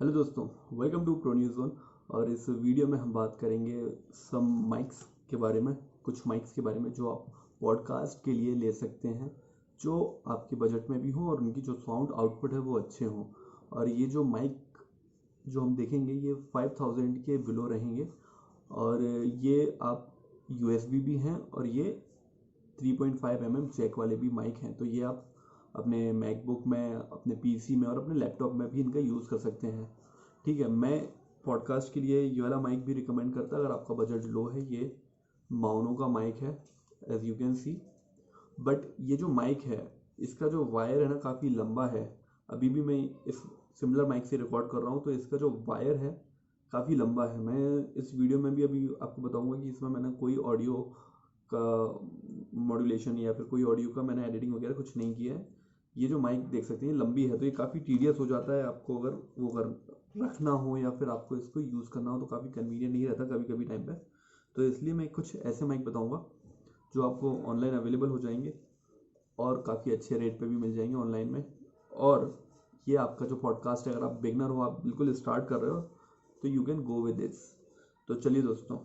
Hello दोस्तों, welcome to pro news zone. और इस वीडियो में हम बात करेंगे सम माइक्स के बारे में, कुछ माइक्स के बारे में जो आप पॉडकास्ट के लिए ले सकते हैं, जो आपके बजट में भी हों और उनकी जो साउंड आउटपुट है वो अच्छे हों। और ये जो माइक जो हम देखेंगे ये 5000 के बिलो रहेंगे। और ये आप यूएसबी भी हैं और ये 3.5 जैक वाले भी माइक हैं। तो ये आप अपने मैकबुक में, अपने पीसी में और अपने लैपटॉप में भी इनका यूज़ कर सकते हैं। ठीक है, मैं पॉडकास्ट के लिए ये वाला माइक भी रिकमेंड करता अगर आपका बजट लो है। ये माउनो का माइक है, as you can see. But ये जो माइक है इसका जो वायर है ना काफ़ी लंबा है। अभी भी मैं इस सिमिलर माइक से रिकॉर्ड कर रहा हूँ तो इसका जो वायर है काफ़ी लंबा है। मैं इस वीडियो में भी अभी आपको बताऊंगा कि इसमें मैंने कोई ऑडियो का मॉड्यूलेशन या फिर कोई ऑडियो का मैंने एडिटिंग वगैरह कुछ नहीं किया है। ये जो माइक देख सकते हैं लंबी है तो ये काफ़ी टीडियस हो जाता है आपको, अगर वो कर रखना हो या फिर आपको इसको यूज़ करना हो तो काफ़ी कन्वीनियंट नहीं रहता कभी कभी टाइम पे। तो इसलिए मैं कुछ ऐसे माइक बताऊंगा जो आपको ऑनलाइन अवेलेबल हो जाएंगे और काफ़ी अच्छे रेट पे भी मिल जाएंगे ऑनलाइन में। और ये आपका जो पॉडकास्ट है, अगर आप बिगनर हो, आप बिल्कुल स्टार्ट कर रहे हो, तो you can go with this. तो चलिए दोस्तों,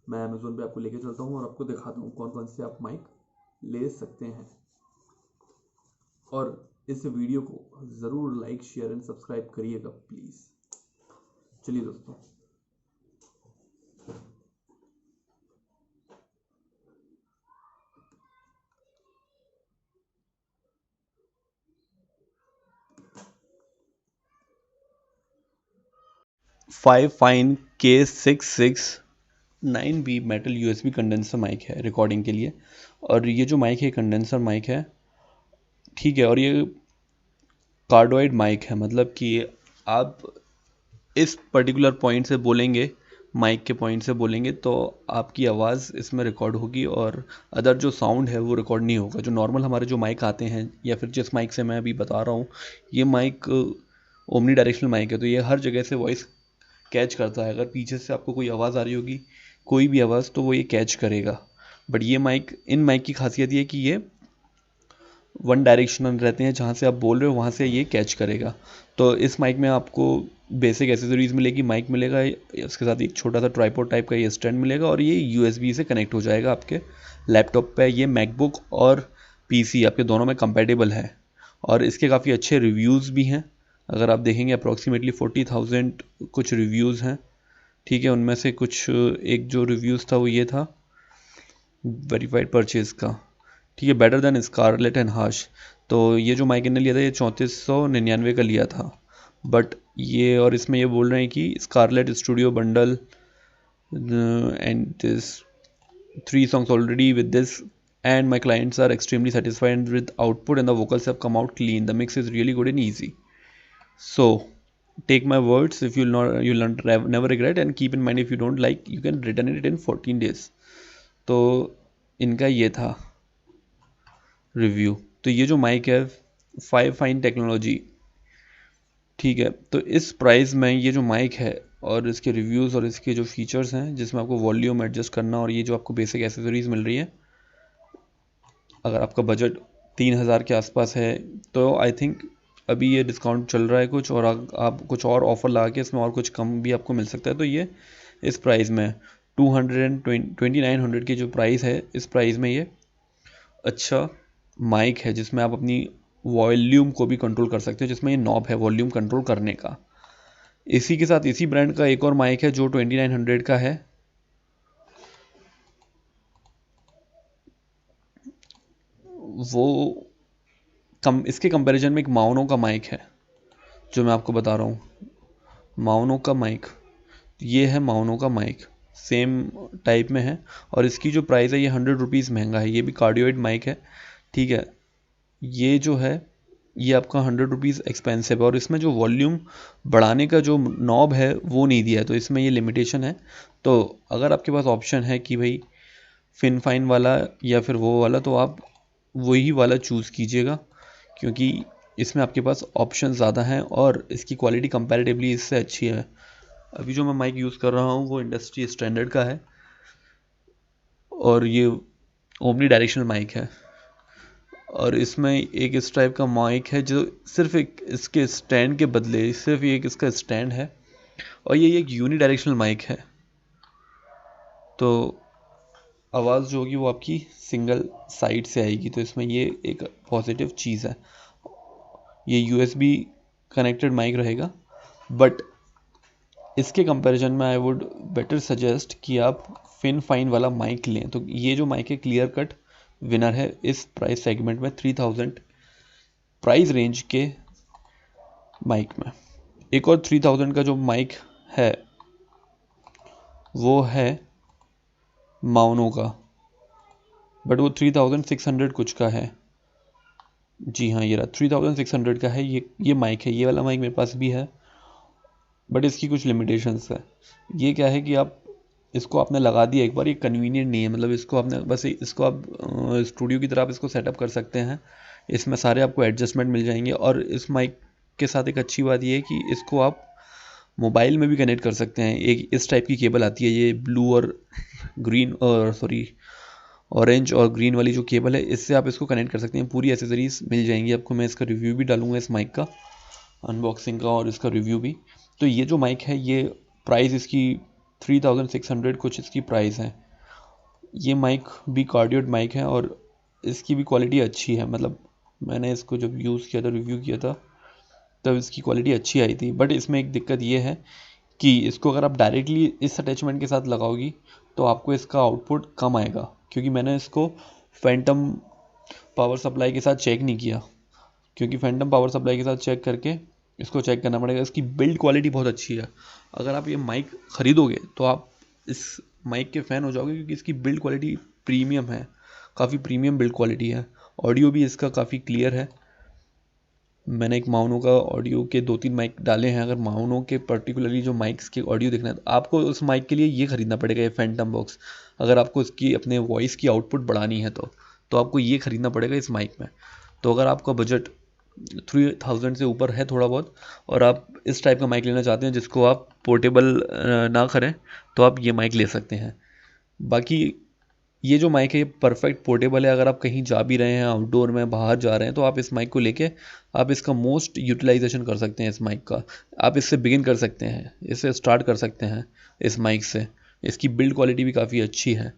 मैं अमेज़ोन पे आपको लेके चलता हूँ और आपको दिखाता हूँ कौन कौन से आप माइक ले सकते हैं। और इस वीडियो को ज़रूर लाइक, शेयर एंड सब्सक्राइब करिएगा प्लीज़। चलिए दोस्तों, 5 fine K669B metal USB condenser mic है रिकॉर्डिंग के लिए। और ये जो माइक है कंडेंसर माइक है, ठीक है। और ये कार्डोइड माइक है, मतलब कि आप इस पर्टिकुलर पॉइंट से बोलेंगे, माइक के पॉइंट से बोलेंगे तो आपकी आवाज़ इसमें रिकॉर्ड होगी और अदर जो साउंड है वो रिकॉर्ड नहीं होगा। जो नॉर्मल हमारे जो माइक आते हैं या फिर जिस माइक से मैं अभी बता रहा हूँ, ये माइक ओमनी डायरेक्शनल माइक है, तो ये हर जगह से वॉइस कैच करता है। अगर पीछे से आपको कोई आवाज़ आ रही होगी, कोई भी आवाज़, तो वो ये कैच करेगा। बट ये माइक, इन माइक की खासियत ये है कि ये वन डायरेक्शनल रहते हैं, जहाँ से आप बोल रहे हो वहाँ से ये कैच करेगा। तो इस माइक में आपको बेसिक एसेसरीज मिलेगी, माइक मिलेगा, उसके साथ एक छोटा सा ट्राइपॉड टाइप का ये स्टैंड मिलेगा और ये यूएसबी से कनेक्ट हो जाएगा आपके लैपटॉप पे। ये मैकबुक और पीसी आपके दोनों में कंपेटेबल है और इसके काफ़ी अच्छे रिव्यूज़ भी हैं। अगर आप देखेंगे अप्रॉक्सीमेटली 40,000 कुछ रिव्यूज़ हैं, ठीक है। उनमें से कुछ एक जो रिव्यूज़ था वो ये था वेरीफाइड परचेज़ का, ठीक है, बेटर देन स्कारलेट एंड हाश। तो ये जो माइक इन्होंने लिया था ये 3499 का लिया था। बट ये, और इसमें ये बोल रहे हैं कि Scarlett studio bundle and this 3 songs already with this, and my clients are extremely satisfied with output and the vocals have come out clean. The mix is really good and easy. So take my words, if you'll never regret, and keep in mind if you don't like you can return it in 14 days. तो इनका ये था review. तो ये जो mic है 5 fine technology, ठीक है। तो इस प्राइस में ये जो माइक है और इसके रिव्यूज़ और इसके जो फीचर्स हैं, जिसमें आपको वॉल्यूम एडजस्ट करना और ये जो आपको बेसिक एसेसरीज मिल रही है, अगर आपका बजट 3000 के आसपास है तो आई थिंक अभी ये डिस्काउंट चल रहा है कुछ, और आप कुछ और ऑफर लगा के इसमें और कुछ कम भी आपको मिल सकता है। तो ये इस प्राइस में 2900 की जो प्राइस है, इस प्राइस में ये अच्छा माइक है जिसमें आप अपनी वॉल्यूम को भी कंट्रोल कर सकते हो, जिसमें ये नॉब है वॉल्यूम कंट्रोल करने का। इसी के साथ इसी ब्रांड का एक और माइक है जो 2900 का है। वो इसके कंपैरिजन में एक माउनो का माइक है जो मैं आपको बता रहा हूँ, माउनो का माइक। ये है माउनो का माइक, सेम टाइप में है और इसकी जो प्राइस है ये 100 रुपीज़ महंगा है। ये भी कार्डियोइड माइक है, ठीक है। ये जो है ये आपका 100 रुपीज़ एक्सपेंसिव है और इसमें जो वॉल्यूम बढ़ाने का जो नॉब है वो नहीं दिया है, तो इसमें ये लिमिटेशन है। तो अगर आपके पास ऑप्शन है कि भाई फिन फाइन वाला या फिर वो वाला, तो आप वही वाला चूज़ कीजिएगा, क्योंकि इसमें आपके पास ऑप्शन ज़्यादा हैं और इसकी क्वालिटी कंपैरेटिवली इससे अच्छी है। अभी जो मैं माइक यूज़ कर रहा हूँ वो इंडस्ट्री स्टैंडर्ड का है और ये ओमनी डायरेक्शनल माइक है। और इसमें एक इस टाइप का माइक है जो सिर्फ एक इसके स्टैंड के बदले सिर्फ एक इसका स्टैंड है, और ये एक यूनी डायरेक्शनल माइक है। तो आवाज़ जो होगी वो आपकी सिंगल साइड से आएगी, तो इसमें ये एक पॉजिटिव चीज़ है। ये USB कनेक्टेड माइक रहेगा, बट इसके कंपैरिजन में आई वुड बेटर सजेस्ट कि आप फिन फाइन वाला माइक लें। तो ये जो माइक है क्लियर कट विनर है इस प्राइस सेगमेंट में, 3000 प्राइस रेंज के माइक में। एक और 3000 का जो माइक है वो है माउनो का, बट वो 3600 कुछ का है। जी हाँ, ये रहा 3600 का है। ये माइक है, ये वाला माइक मेरे पास भी है, बट इसकी कुछ लिमिटेशंस है। ये क्या है कि आप इसको आपने लगा दिया एक बार, ये कन्वीनियंट नहीं है, मतलब इसको आपने बस इसको आप स्टूडियो की तरह आप इसको सेटअप कर सकते हैं। इसमें सारे आपको एडजस्टमेंट मिल जाएंगे, और इस माइक के साथ एक अच्छी बात ये है कि इसको आप मोबाइल में भी कनेक्ट कर सकते हैं। एक इस टाइप की केबल आती है, ये ब्लू और ग्रीन और सॉरी ऑरेंज और ग्रीन वाली जो केबल है, इससे आप इसको कनेक्ट कर सकते हैं। पूरी एसेसरीज मिल जाएंगी आपको। मैं इसका रिव्यू भी डालूंगा इस माइक का, अनबॉक्सिंग का और इसका रिव्यू भी। तो ये जो माइक है ये प्राइस इसकी 3600 कुछ इसकी प्राइस है। ये माइक भी कार्डियोड माइक है और इसकी भी क्वालिटी अच्छी है। मतलब मैंने इसको जब यूज़ किया था, रिव्यू किया था, तब इसकी क्वालिटी अच्छी आई थी। बट इसमें एक दिक्कत ये है कि इसको अगर आप डायरेक्टली इस अटैचमेंट के साथ लगाओगी तो आपको इसका आउटपुट कम आएगा, क्योंकि मैंने इसको फैंटम पावर सप्लाई के साथ चेक नहीं किया, क्योंकि फैंटम पावर सप्लाई के साथ चेक करके इसको चेक करना पड़ेगा। इसकी बिल्ड क्वालिटी बहुत अच्छी है। अगर आप ये माइक ख़रीदोगे तो आप इस माइक के फ़ैन हो जाओगे, क्योंकि इसकी बिल्ड क्वालिटी प्रीमियम है, काफ़ी प्रीमियम बिल्ड क्वालिटी है। ऑडियो भी इसका काफ़ी क्लियर है। मैंने एक माउनो का ऑडियो के 2-3 माइक डाले हैं। अगर माउनो के पर्टिकुलरली जो माइक्स के ऑडियो देखना है तो आपको उस माइक के लिए ये ख़रीदना पड़ेगा, ये फैंटम बॉक्स। अगर आपको इसकी अपने वॉइस की आउटपुट बढ़ानी है तो आपको ये ख़रीदना पड़ेगा इस माइक में। तो अगर आपका बजट 3000 से ऊपर है थोड़ा बहुत, और आप इस टाइप का माइक लेना चाहते हैं जिसको आप पोर्टेबल ना करें, तो आप ये माइक ले सकते हैं। बाकी ये जो माइक है ये परफेक्ट पोर्टेबल है। अगर आप कहीं जा भी रहे हैं, आउटडोर में बाहर जा रहे हैं, तो आप इस माइक को लेके आप इसका मोस्ट यूटिलाइजेशन कर सकते हैं। इस माइक का आप इससे बिगिन कर सकते हैं, इससे स्टार्ट कर सकते हैं इस माइक से। इसकी बिल्ड क्वालिटी भी काफ़ी अच्छी है।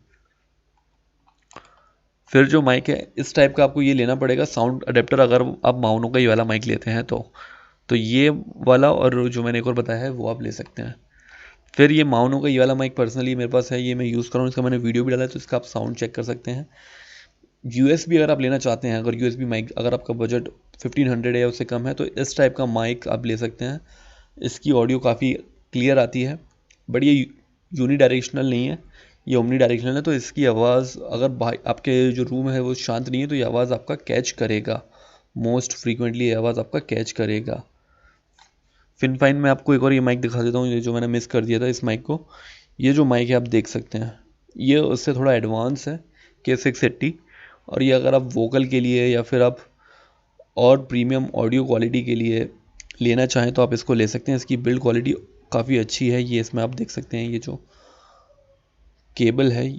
फिर जो माइक है इस टाइप का आपको ये लेना पड़ेगा साउंड अडेप्टर, अगर आप माउनो का ये वाला माइक लेते हैं तो ये वाला और जो मैंने एक और बताया है वो आप ले सकते हैं। फिर ये माउनो का ये वाला माइक पर्सनली मेरे पास है, ये मैं यूज़ कर रहा हूँ। इसका मैंने वीडियो भी डाला है, तो इसका आप साउंड चेक कर सकते हैं। USB अगर आप लेना चाहते हैं, अगर USB माइक अगर आपका बजट 1500 है या उससे कम है, तो इस टाइप का माइक आप ले सकते हैं। इसकी ऑडियो काफ़ी क्लियर आती है, बट ये यूनी डायरेक्शनल नहीं है, ये ओमनी डायरेक्शनल है। तो इसकी आवाज़ अगर आपके जो रूम है वो शांत नहीं है तो ये आवाज़ आपका कैच करेगा, मोस्ट फ्रीक्वेंटली ये आवाज़ आपका कैच करेगा। फिन फाइन में आपको एक और ये माइक दिखा देता हूँ, ये जो मैंने मिस कर दिया था इस माइक को। ये जो माइक है आप देख सकते हैं, ये उससे थोड़ा एडवांस है, K680। और ये अगर आप वोकल के लिए या फिर आप और प्रीमियम ऑडियो क्वालिटी के लिए लेना चाहें तो आप इसको ले सकते हैं। इसकी बिल्ड क्वालिटी काफ़ी अच्छी है। ये इसमें आप देख सकते हैं, ये जो केबल है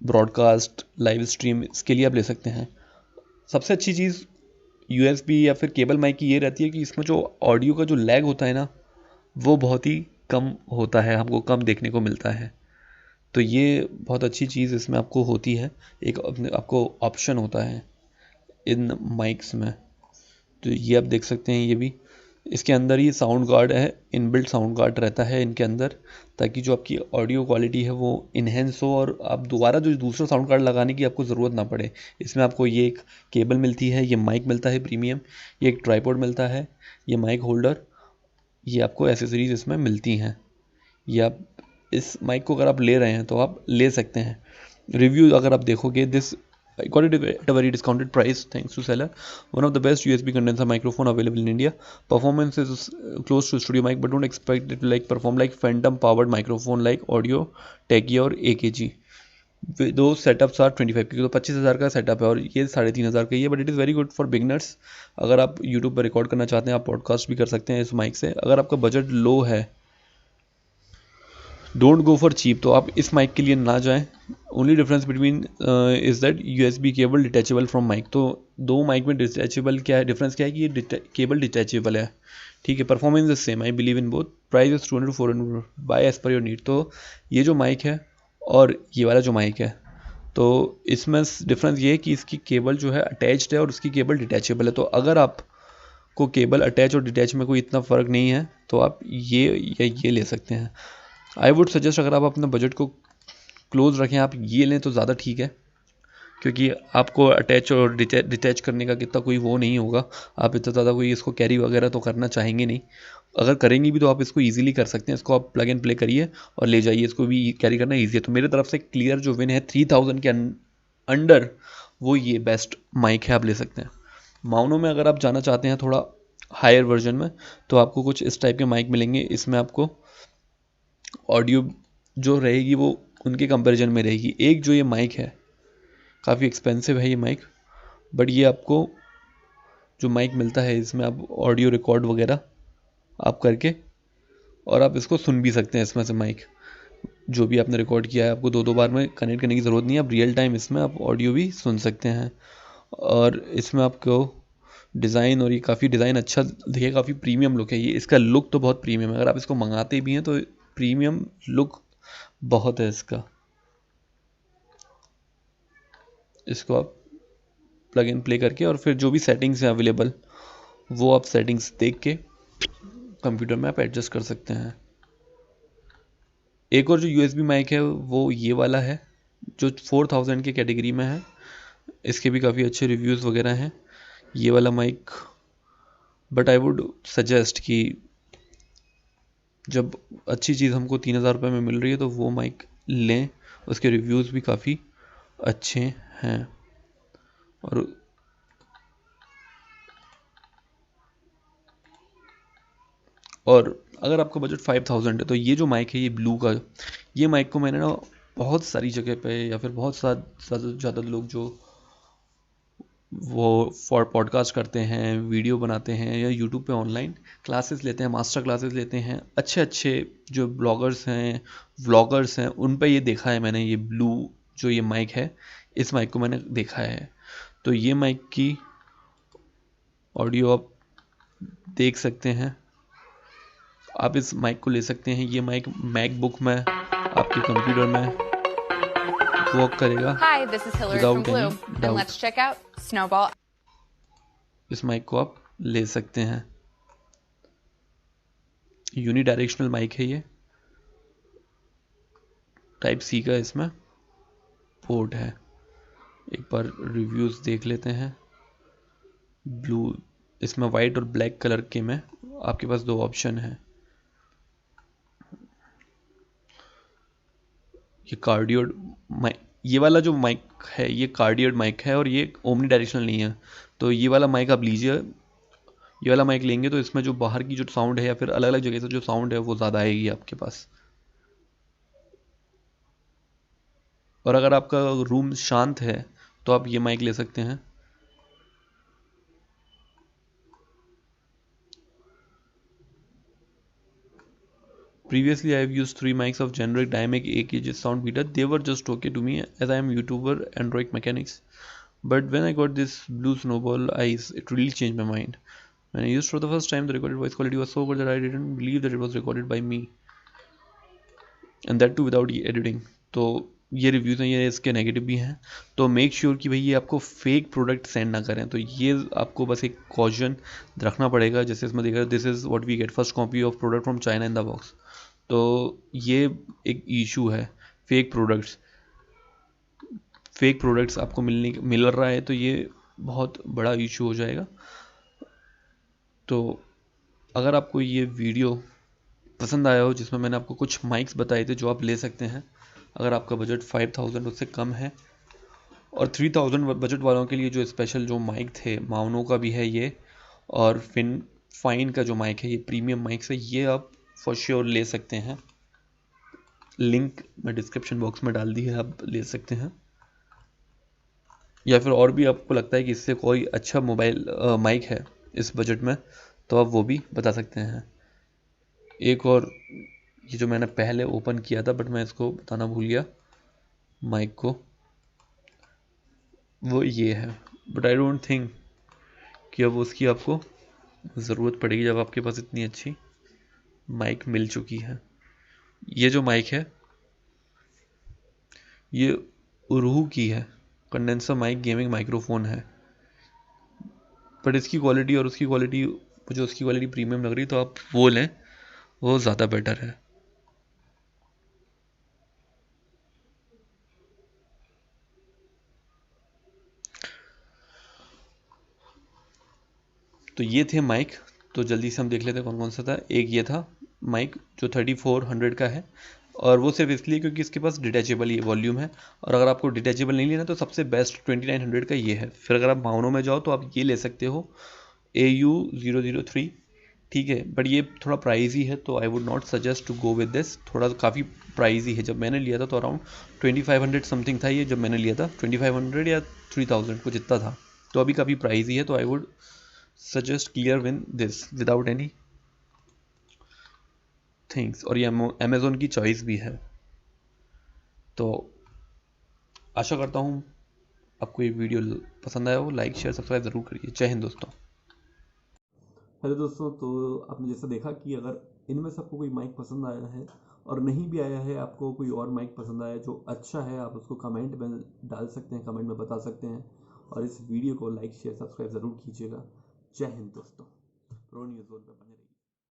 ब्रॉडकास्ट लाइव स्ट्रीम, इसके लिए आप ले सकते हैं। सबसे अच्छी चीज़ USB या फिर केबल माइक की ये रहती है कि इसमें जो ऑडियो का जो लैग होता है ना, वो बहुत ही कम होता है, हमको कम देखने को मिलता है। तो ये बहुत अच्छी चीज़ इसमें आपको होती है, एक अपने आपको ऑप्शन होता है इन माइक्स में। तो ये आप देख सकते हैं, ये भी इसके अंदर ही साउंड कार्ड है, इनबिल्ट साउंड कार्ड रहता है इनके अंदर, ताकि जो आपकी ऑडियो क्वालिटी है वो इन्हेंस हो और आप दोबारा जो दूसरा साउंड कार्ड लगाने की आपको ज़रूरत ना पड़े। इसमें आपको ये एक केबल मिलती है, ये माइक मिलता है प्रीमियम, ये एक ट्राइपॉड मिलता है, ये माइक होल्डर, ये आपको एसेसरीज इसमें मिलती हैं। ये आप इस माइक को अगर आप ले रहे हैं तो आप ले सकते हैं। रिव्यू अगर आप देखोगे, this got it at a very discounted price thanks to seller. One of the best USB condenser microphone available in India. Performance is close to studio mic, but don't expect it to like perform like phantom powered microphone like Audio Techie और AKG. दो setups are 25 की, तो 25,000 का setup है और ये 3500 का ही है, but it is very good for beginners. अगर आप यूट्यूब पर रिकॉर्ड करना चाहते हैं, आप पॉडकास्ट भी कर सकते हैं इस माइक से। अगर आपका बजट लो है डोंट गो फॉर चीप, तो आप इस माइक के लिए ना जाएं। Only difference between is that USB cable detachable from mic. तो दो माइक में डिटैचेबल क्या है, डिफरेंस क्या है कि ये केबल डिटैचेबल है, ठीक है। Performance is same, I believe in both. Price is 200-400 by as per your need. तो ये जो माइक है और ये वाला जो माइक है, तो इसमें डिफरेंस ये है कि इसकी केबल जो है अटैच्ड है और उसकी केबल डिटैचेबल है। तो अगर आप को केबल अटैच और डिटैच में कोई इतना फ़र्क नहीं है तो आप ये या ये ले सकते हैं। आई वुड सजेस्ट, अगर आप अपने बजट को क्लोज रखें, आप ये लें तो ज़्यादा ठीक है, क्योंकि आपको अटैच और डिटैच करने का कितना कोई वो नहीं होगा। आप इतना ज़्यादा कोई इसको कैरी वगैरह तो करना चाहेंगे नहीं। अगर करेंगे भी तो आप इसको ईजिली कर सकते हैं। इसको आप प्लग एंड प्ले करिए और ले जाइए, इसको भी कैरी करना ईजी है। तो मेरे तरफ से क्लियर जो विन है 3000 के अंडर, वो ये बेस्ट माइक है, आप ले सकते हैं। माउनो में अगर आप जाना चाहते हैं थोड़ा हायर वर्जन में, तो आपको कुछ इस टाइप के माइक मिलेंगे। इसमें आपको ऑडियो जो रहेगी वो उनके कंपैरिजन में रहेगी। एक जो ये माइक है काफ़ी एक्सपेंसिव है ये माइक, बट ये आपको जो माइक मिलता है इसमें आप ऑडियो रिकॉर्ड वगैरह आप करके और आप इसको सुन भी सकते हैं। इसमें से माइक जो भी आपने रिकॉर्ड किया है, आपको दो दो बार में कनेक्ट करने की ज़रूरत नहीं है। आप रियल टाइम इसमें आप ऑडियो भी सुन सकते हैं। और इसमें आपको डिज़ाइन, और ये काफ़ी डिज़ाइन अच्छा देखिए, काफ़ी प्रीमियम लुक है ये। इसका लुक तो बहुत प्रीमियम है, अगर आप इसको मंगाते भी हैं तो प्रीमियम लुक बहुत है इसका। इसको आप प्लग इन प्ले करके और फिर जो भी सेटिंग्स हैं अवेलेबल, वो आप सेटिंग्स देख के कंप्यूटर में आप एडजस्ट कर सकते हैं। एक और जो यूएसबी माइक है वो ये वाला है, जो 4000 के कैटेगरी में है। इसके भी काफ़ी अच्छे रिव्यूज़ वगैरह हैं ये वाला mic, but I would suggest कि जब अच्छी चीज़ हमको 3000 रुपये में मिल रही है तो वो माइक लें। उसके रिव्यूज़ भी काफ़ी अच्छे हैं। और अगर आपका बजट 5000 है तो ये जो माइक है, ये ब्लू का, ये माइक को मैंने ना बहुत सारी जगह पे, या फिर बहुत ज़्यादा लोग जो वो फॉर पॉडकास्ट करते हैं, वीडियो बनाते हैं, या यूट्यूब पे ऑनलाइन क्लासेस लेते हैं, मास्टर क्लासेस लेते हैं, अच्छे अच्छे जो ब्लॉगर्स हैं, व्लॉगर्स हैं, उन पे ये देखा है मैंने। ये ब्लू जो ये माइक है, इस माइक को मैंने देखा है। तो ये माइक की ऑडियो आप देख सकते हैं, आप इस माइक को ले सकते हैं। ये माइक मैकबुक में, आपके कंप्यूटर में वर्क करेगा विदाउट एनी डाउट। इस माइक को आप ले सकते हैं। यूनी डायरेक्शनल माइक है ये, टाइप सी का इसमें पोर्ट है। एक बार रिव्यूज़ देख लेते हैं। ब्लू, इसमें वाइट और ब्लैक कलर के में आपके पास दो ऑप्शन है। ये कार्डियोड माइक, ये वाला जो माइक है ये कार्डियोड माइक है और ये ओमनी डायरेक्शनल नहीं है। तो ये वाला माइक आप लीजिए, ये वाला माइक लेंगे तो इसमें जो बाहर की जो साउंड है या फिर अलग अलग जगह से जो साउंड है वो ज़्यादा आएगी आपके पास। और अगर आपका रूम शांत है तो आप ये माइक ले सकते हैं। Previously, I have used 3 mics of generic dynamic AKG sound meter. They were just okay to me as I am YouTuber Android mechanics. But when I got this Blue Snowball Eyes, it really changed my mind. When I used for the first time, the recorded voice quality was so good that I didn't believe that it was recorded by me. And that too without editing. तो ये reviews हैं, ये इसके negative भी हैं। तो make sure कि भाई ये आपको फेक प्रोडक्ट सेंड ना करें। तो ये आपको बस एक कॉशन रखना पड़ेगा। जैसे इसमें देखा, this is what we get, first copy of product from China in the box. तो ये एक इशू है, फेक प्रोडक्ट्स आपको मिल रहा है तो ये बहुत बड़ा इशू हो जाएगा। तो अगर आपको ये वीडियो पसंद आया हो, जिसमें मैंने आपको कुछ माइक्स बताए थे जो आप ले सकते हैं अगर आपका बजट 5000 उससे कम है, और 3000 बजट वालों के लिए जो स्पेशल जो माइक थे, माउनो का भी है ये, और फाइन का जो माइक है, ये प्रीमियम माइक्स है, ये आप फॉर श्योर ले सकते हैं। लिंक मैं डिस्क्रिप्शन बॉक्स में डाल दी है, आप ले सकते हैं। या फिर और भी आपको लगता है कि इससे कोई अच्छा मोबाइल माइक है इस बजट में, तो आप वो भी बता सकते हैं। एक और ये जो मैंने पहले ओपन किया था बट मैं इसको बताना भूल गया माइक को, वो ये है। बट आई डोंट थिंक कि अब उसकी आपको ज़रूरत पड़ेगी जब आपके पास इतनी अच्छी माइक मिल चुकी है। ये जो माइक है ये उरूह की है, कंडेंसर माइक गेमिंग माइक्रोफोन है। बट इसकी क्वालिटी और उसकी क्वालिटी, मुझे उसकी क्वालिटी प्रीमियम लग रही, तो आप वो लें, वो ज़्यादा बेटर है। तो ये थे माइक। तो जल्दी से हम देख लेते हैं कौन कौन सा था। एक ये था माइक जो 3400 का है, और वो सिर्फ इसलिए क्योंकि इसके पास डिटैचेबल ये वॉल्यूम है। और अगर आपको डिटैचेबल नहीं लेना तो सबसे बेस्ट 2900 का ये है। फिर अगर आप भावनों में जाओ तो आप ये ले सकते हो AU003। ठीक है, बट ये थोड़ा प्राइजी है, तो I would not suggest to go with this. थोड़ा काफ़ी प्राइजी है। जब मैंने लिया था तो अराउंड 2500 समथिंग था ये जब मैंने लिया था, 2500 या 3000 कुछ इतना था। तो अभी काफ़ी प्राइजी है, तो I would suggest clear win this without any things. और ये अमेजोन की चॉइस भी है। तो आशा करता हूँ आपको ये वीडियो पसंद आया हो। लाइक शेयर सब्सक्राइब ज़रूर करिए। जय हिंद दोस्तों। हेलो दोस्तों, तो आपने जैसा देखा कि अगर इनमें से आपको कोई माइक पसंद आया है और नहीं भी आया है, आपको कोई और माइक पसंद आया जो अच्छा है, आप उसको कमेंट में डाल सकते हैं, कमेंट में बता सकते हैं। और इस वीडियो को लाइक शेयर सब्सक्राइब ज़रूर कीजिएगा। जय हिंद दोस्तों। प्रो न्यूज़ पर बने